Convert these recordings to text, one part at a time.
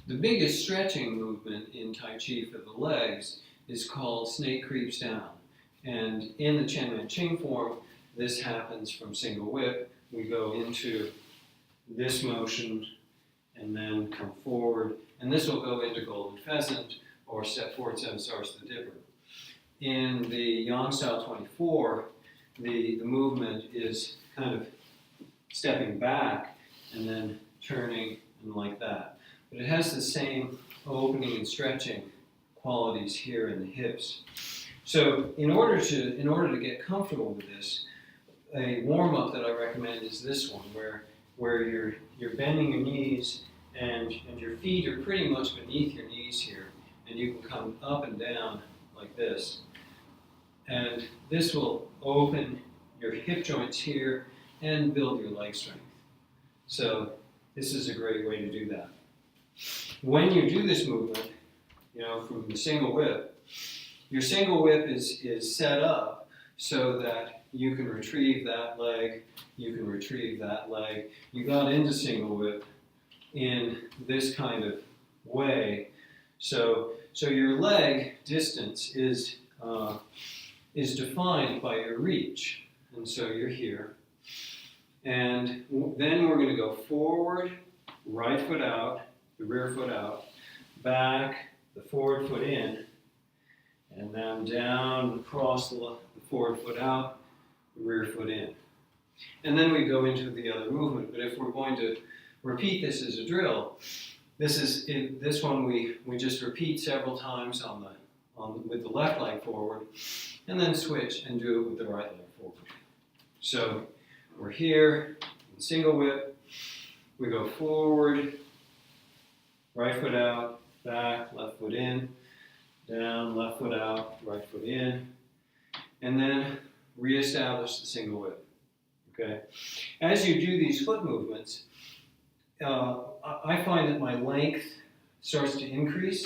The biggest stretching movement in Tai Chi for the legs is called snake creeps down. And in the Chen Man Ching form, this happens from single whip. We go into this motion and then come forward. And this will go into Golden Pheasant or Step Forward 7 Stars to the Dipper. In the Yang Style 24, the movement is kind of stepping back and then turning and like that. But it has the same opening and stretching qualities here in the hips. So in order to get comfortable with this, a warm-up that I recommend is this one, where you're bending your knees and your feet are pretty much beneath your knees here, and you can come up and down like this. And this will open your hip joints here and build your leg strength. So this is a great way to do that. When you do this movement, from the single whip, your single whip is set up so that you can retrieve that leg, you can retrieve that leg. You got into single whip in this kind of way. So your leg distance is defined by your reach. And so you're here. And then we're going to go forward, right foot out, the rear foot out, back, the forward foot in, and then down across the forward foot out, the rear foot in. And then we go into the other movement. But if we're going to repeat this as a drill, this one we just repeat several times with the left leg forward, and then switch and do it with the right leg forward. So we're here in single whip. We go forward, right foot out, back, left foot in, down, left foot out, right foot in, and then reestablish the single whip. Okay. As you do these foot movements, I find that my length starts to increase.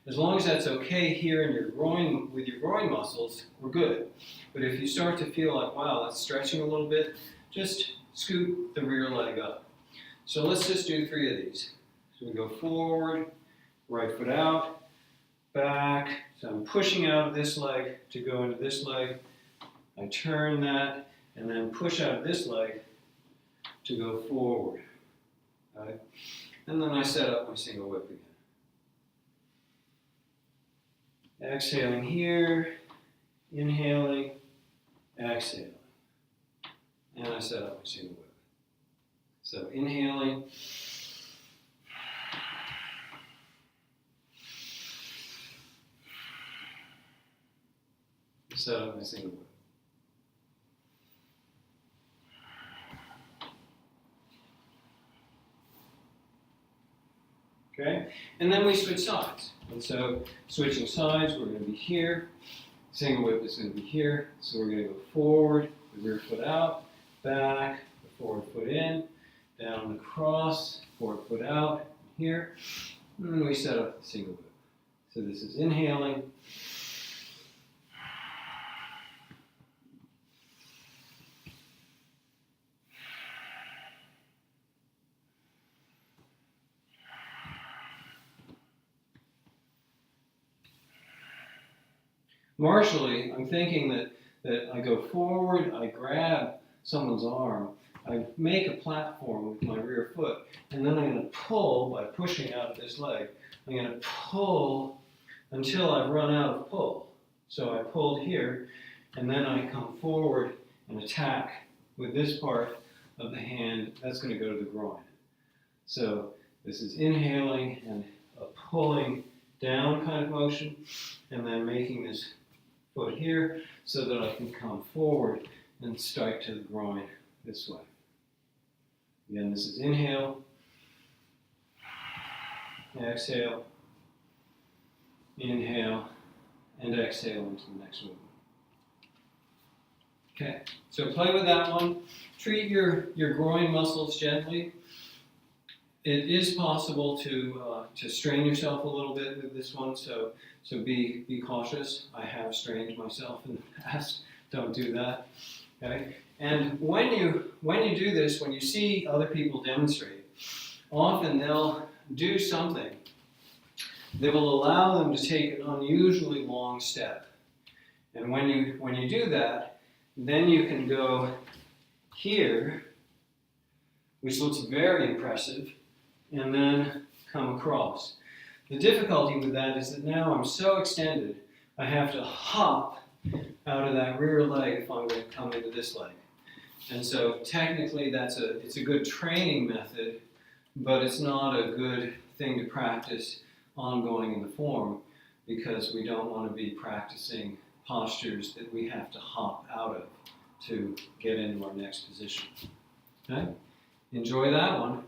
As long as that's okay here in your groin, with your groin muscles, we're good. But if you start to feel like, wow, that's stretching a little bit, just scoot the rear leg up. So let's just do 3 of these. So we go forward, right foot out, back. So I'm pushing out of this leg to go into this leg. I turn that, and then push out of this leg to go forward. Right? And then I set up my single whip again. Exhaling here, inhaling, exhaling. And I set up my single whip. So inhaling, set up my single whip. Okay, and then we switch sides. And so switching sides, we're going to be here. Single whip is going to be here. So we're going to go forward, the rear foot out, back, the forward foot in, down across, forward foot out, here. And then we set up the single whip. So this is inhaling. Martially, I'm thinking that I go forward, I grab someone's arm, I make a platform with my rear foot, and then I'm going to pull by pushing out of this leg. I'm going to pull until I've run out of pull. So I pulled here, and then I come forward and attack with this part of the hand. That's going to go to the groin. So this is inhaling and a pulling down kind of motion, and then making this foot here so that I can come forward and strike to the groin this way. Again, this is inhale, exhale, inhale, and exhale into the next movement. Okay, so play with that one. Treat your groin muscles gently. It is possible to strain yourself a little bit with this one, so be cautious. I have strained myself in the past. Don't do that. Okay. And when you do this, when you see other people demonstrate, often they'll do something that will allow them to take an unusually long step. And when you do that, then you can go here, which looks very impressive, and then come across. The difficulty with that is that now I'm so extended, I have to hop out of that rear leg if I'm going to come into this leg. And so technically it's a good training method, but it's not a good thing to practice ongoing in the form, because we don't want to be practicing postures that we have to hop out of to get into our next position. Okay? Enjoy that one.